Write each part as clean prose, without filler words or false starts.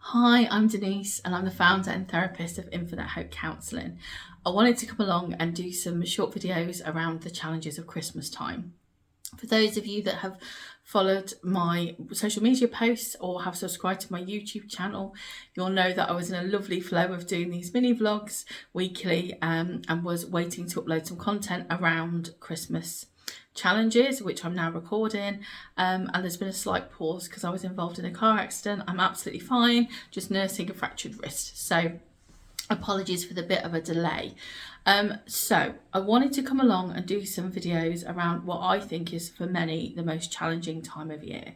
Hi, I'm Denise and I'm the founder and therapist of Infinite Hope Counselling. I wanted to come along and do some short videos around the challenges of Christmas time. For those of you that have followed my social media posts or have subscribed to my YouTube channel, you'll know that I was in a lovely flow of doing these mini vlogs weekly and was waiting to upload some content around Christmas challenges, which I'm now recording, and there's been a slight pause because I was involved in a car accident. I'm absolutely fine, just nursing a fractured wrist, so apologies for the bit of a delay. So I wanted to come along and do some videos around what I think is for many the most challenging time of year.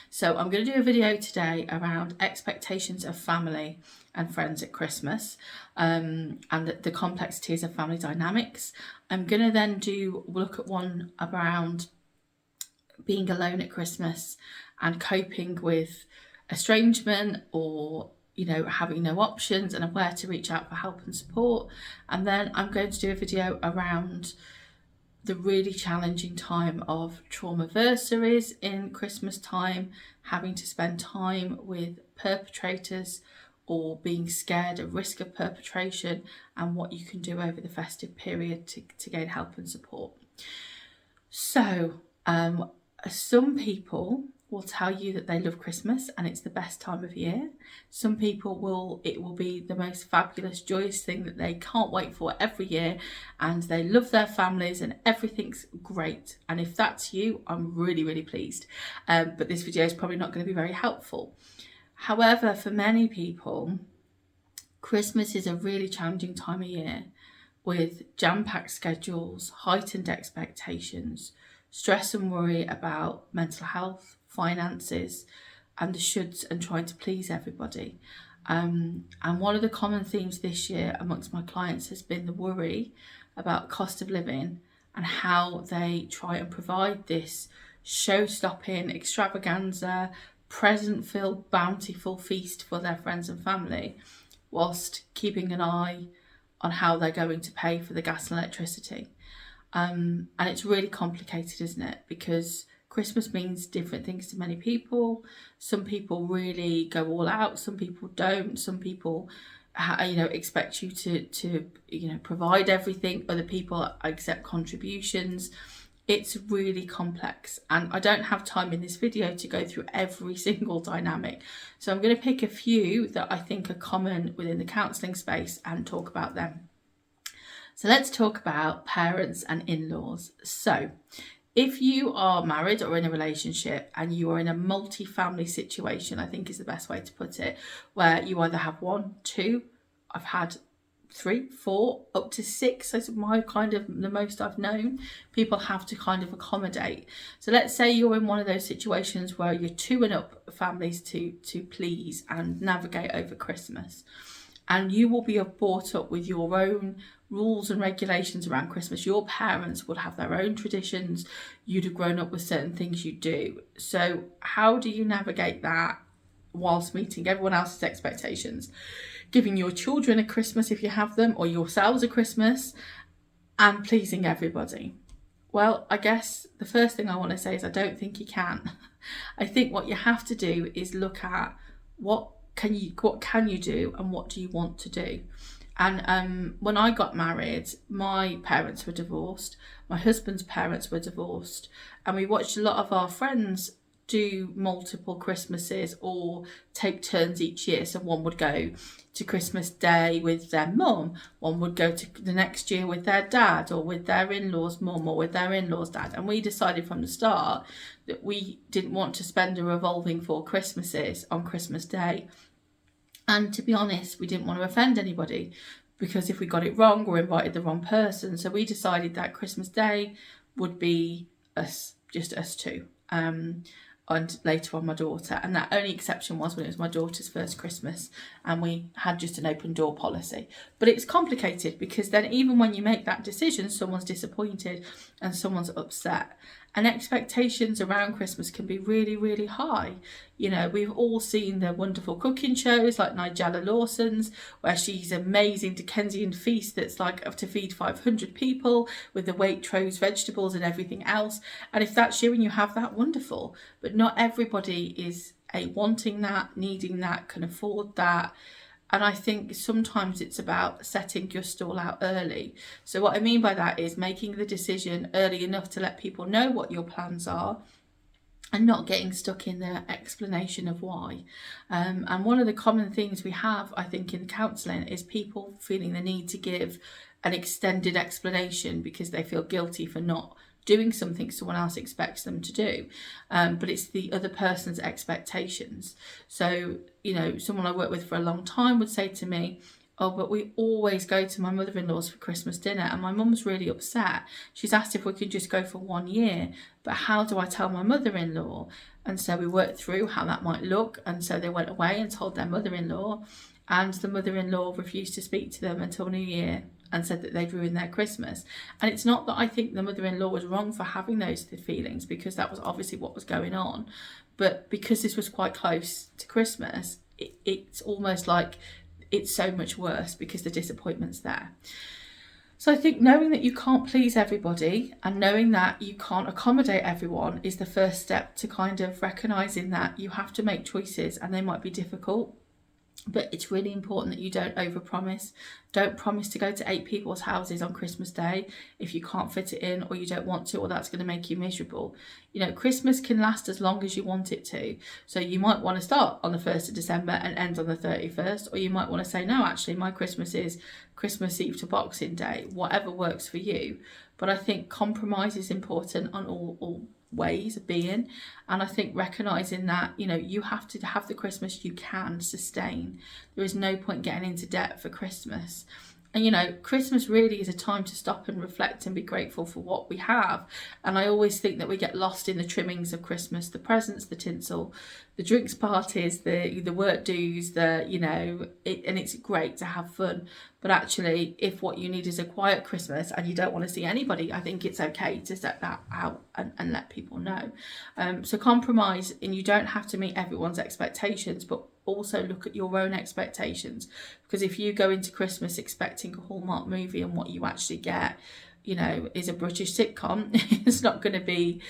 So I'm going to do a video today around expectations of family and friends at Christmas, and the complexities of family dynamics. I'm going to then look at one around being alone at Christmas and coping with estrangement or having no options and where to reach out for help and support. And then I'm going to do a video around the really challenging time of traumaversaries in Christmas time, having to spend time with perpetrators or being scared of risk of perpetration, and what you can do over the festive period to gain help and support. So some people will tell you that they love Christmas and it's the best time of year. Some people it will be the most fabulous, joyous thing that they can't wait for every year, and they love their families and everything's great. And if that's you, I'm really, really pleased. But this video is probably not going to be very helpful. However, for many people, Christmas is a really challenging time of year with jam-packed schedules, heightened expectations, stress and worry about mental health, finances, and the shoulds, and trying to please everybody. And one of the common themes this year amongst my clients has been the worry about cost of living and how they try and provide this show-stopping extravaganza, present-filled, bountiful feast for their friends and family, whilst keeping an eye on how they're going to pay for the gas and electricity. And it's really complicated, isn't it? Because Christmas means different things to many people. Some people really go all out, some people don't. Some people expect you to provide everything. Other people accept contributions. It's really complex, and I don't have time in this video to go through every single dynamic. So I'm going to pick a few that I think are common within the counselling space and talk about them. So let's talk about parents and in-laws. So if you are married or in a relationship and you are in a multi-family situation, I think is the best way to put it, where you either have one, two, I've had 3, 4, up to 6 is my the most I've known people have to kind of accommodate. So let's say you're in one of those situations where you're 2 and up families to please and navigate over Christmas, and you will be brought up with your own rules and regulations around Christmas. Your parents would have their own traditions. You'd have grown up with certain things you do. So how do you navigate that whilst meeting everyone else's expectations, giving your children a Christmas if you have them, or yourselves a Christmas, and pleasing everybody? Well, I guess the first thing I want to say is I don't think you can. I think what you have to do is look at what can you do and what do you want to do. And when I got married, my parents were divorced, my husband's parents were divorced, and we watched a lot of our friends do multiple Christmases or take turns each year. So one would go to Christmas Day with their mum, one would go to the next year with their dad, or with their in-laws mum, or with their in-laws dad. And we decided from the start that we didn't want to spend a revolving 4 Christmases on Christmas Day. And to be honest, we didn't want to offend anybody, because if we got it wrong, we invited the wrong person. So we decided that Christmas Day would be us, just us two. And later on my daughter, and that only exception was when it was my daughter's first Christmas and we had just an open door policy. But it's complicated, because then even when you make that decision, someone's disappointed and someone's upset, and expectations around Christmas can be really, really high. We've all seen the wonderful cooking shows like Nigella Lawson's, where she's amazing Dickensian feast that's like up to feed 500 people with the Waitrose vegetables and everything else. And if that's you and you have that, wonderful. But not everybody is wanting that, needing that, can afford that. And I think sometimes it's about setting your stall out early. So what I mean by that is making the decision early enough to let people know what your plans are, and not getting stuck in the explanation of why. And one of the common things we have, I think, in counselling is people feeling the need to give an extended explanation because they feel guilty for not doing something someone else expects them to do. But it's the other person's expectations. So, someone I worked with for a long time would say to me, "Oh, but we always go to my mother-in-law's for Christmas dinner and my mum's really upset. She's asked if we could just go for 1 year, but how do I tell my mother-in-law?" And so we worked through how that might look. And so they went away and told their mother-in-law, and the mother-in-law refused to speak to them until New Year and said that they'd ruined their Christmas. And it's not that I think the mother-in-law was wrong for having those feelings, because that was obviously what was going on. But because this was quite close to Christmas, it's almost like it's so much worse because the disappointment's there. So I think knowing that you can't please everybody and knowing that you can't accommodate everyone is the first step to kind of recognising that you have to make choices and they might be difficult. But it's really important that you don't overpromise. Don't promise to go to 8 people's houses on Christmas Day if you can't fit it in or you don't want to, or that's going to make you miserable. Christmas can last as long as you want it to. So you might want to start on the 1st of December and end on the 31st, or you might want to say, no, actually, my Christmas is Christmas Eve to Boxing Day, whatever works for you. But I think compromise is important on all ways of being. And I think recognizing that you have to have the Christmas you can sustain. There is no point getting into debt for Christmas. And Christmas really is a time to stop and reflect and be grateful for what we have. And I always think that we get lost in the trimmings of Christmas, the presents, the tinsel, the drinks parties, the work dues, and it's great to have fun. But actually, if what you need is a quiet Christmas and you don't want to see anybody, I think it's okay to set that out and let people know. So compromise, and you don't have to meet everyone's expectations, but also look at your own expectations. Because if you go into Christmas expecting a Hallmark movie and what you actually get, is a British sitcom, it's not going to be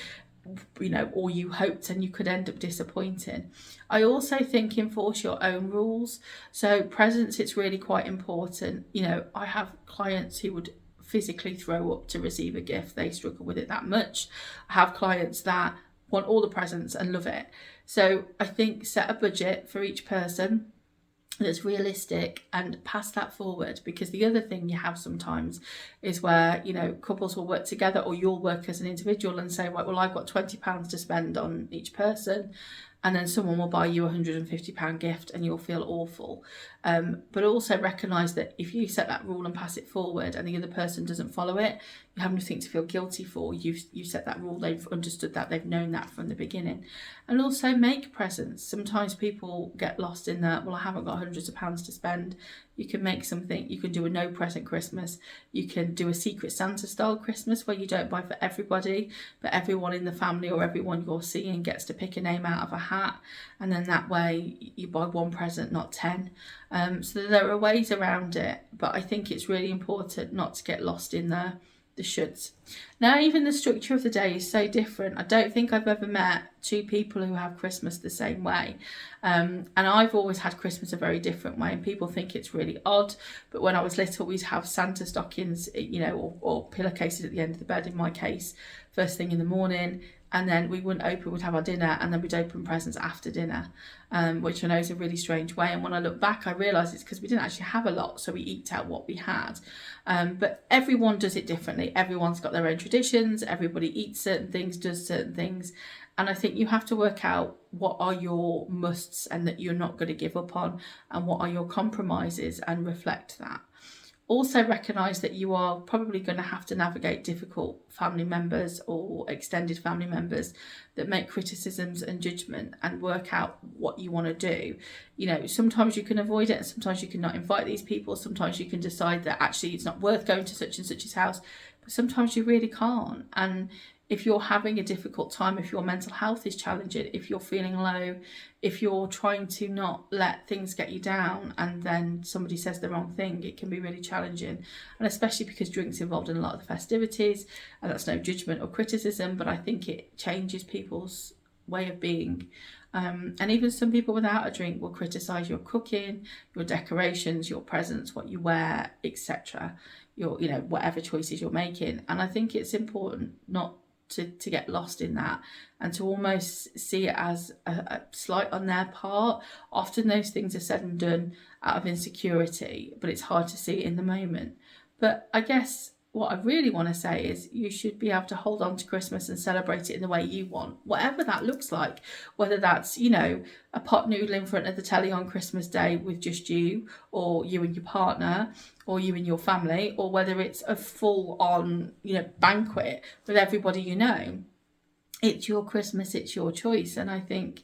all you hoped, and you could end up disappointing. I also think enforce your own rules. So presents, it's really quite important. I have clients who would physically throw up to receive a gift. They struggle with it that much. I have clients that want all the presents and love it. So I think set a budget for each person that's realistic and pass that forward. Because the other thing you have sometimes is where couples will work together, or you'll work as an individual and say, right, well, I've got £20 to spend on each person, and then someone will buy you a £150 gift and you'll feel awful. But also recognise that if you set that rule and pass it forward and the other person doesn't follow it, you have nothing to feel guilty for. You set that rule, they've understood that, they've known that from the beginning. And also make presents. Sometimes people get lost in that, well, I haven't got hundreds of pounds to spend. You can make something. You can do a no present Christmas. You can do a Secret Santa style Christmas where you don't buy for everybody, but everyone in the family or everyone you're seeing gets to pick a name out of a hat. And then that way you buy one present, not 10. So there are ways around it, but I think it's really important not to get lost in the shoulds. Now, even the structure of the day is so different. I don't think I've ever met 2 people who have Christmas the same way. And I've always had Christmas a very different way, and people think it's really odd. But when I was little, we'd have Santa stockings, or pillowcases at the end of the bed, in my case, first thing in the morning. And then we wouldn't open, we'd have our dinner, and then we'd open presents after dinner, which I know is a really strange way. And when I look back, I realise it's because we didn't actually have a lot, so we eked out what we had. But everyone does it differently. Everyone's got their own traditions. Everybody eats certain things, does certain things. And I think you have to work out what are your musts and that you're not going to give up on, and what are your compromises, and reflect that. Also recognise that you are probably going to have to navigate difficult family members or extended family members that make criticisms and judgment, and work out what you want to do. Sometimes you can avoid it, and sometimes you can not invite these people. Sometimes you can decide that actually it's not worth going to such and such's house, but sometimes you really can't. And if you're having a difficult time, if your mental health is challenging, if you're feeling low, if you're trying to not let things get you down and then somebody says the wrong thing, it can be really challenging. And especially because drink's involved in a lot of the festivities, and that's no judgment or criticism, but I think it changes people's way of being. And even some people without a drink will criticise your cooking, your decorations, your presents, what you wear, etc. Your, you know, whatever choices you're making. And I think it's important not to get lost in that, and to almost see it as a slight on their part. Often those things are said and done out of insecurity, but it's hard to see it in the moment. But I guess what I really want to say is you should be able to hold on to Christmas and celebrate it in the way you want, whatever that looks like. Whether that's, you know, a pot noodle in front of the telly on Christmas Day with just you, or you and your partner, or you and your family, or whether it's a full on, you know, banquet with everybody you know. It's your Christmas, it's your choice. And I think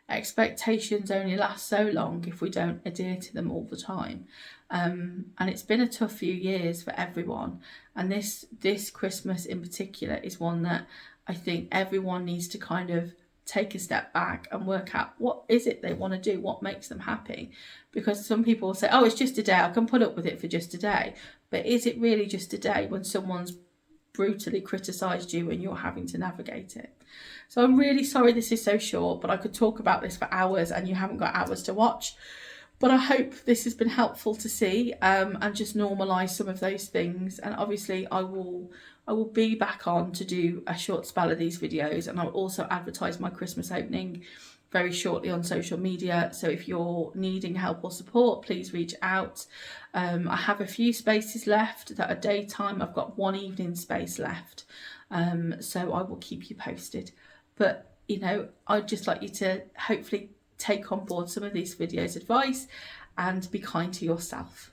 expectations only last so long if we don't adhere to them all the time. And it's been a tough few years for everyone. And this Christmas in particular is one that I think everyone needs to kind of take a step back and work out what is it they want to do, what makes them happy. Because some people will say, oh, it's just a day, I can put up with it for just a day. But is it really just a day when someone's brutally criticised you and you're having to navigate it? So I'm really sorry this is so short, but I could talk about this for hours and you haven't got hours to watch. But I hope this has been helpful to see, and just normalise some of those things. And obviously I will be back on to do a short spell of these videos, and I'll also advertise my Christmas opening very shortly on social media. So if you're needing help or support, please reach out. I have a few spaces left that are daytime. I've got one evening space left. So I will keep you posted. But, you know, I'd just like you to hopefully take on board some of these videos' advice and be kind to yourself.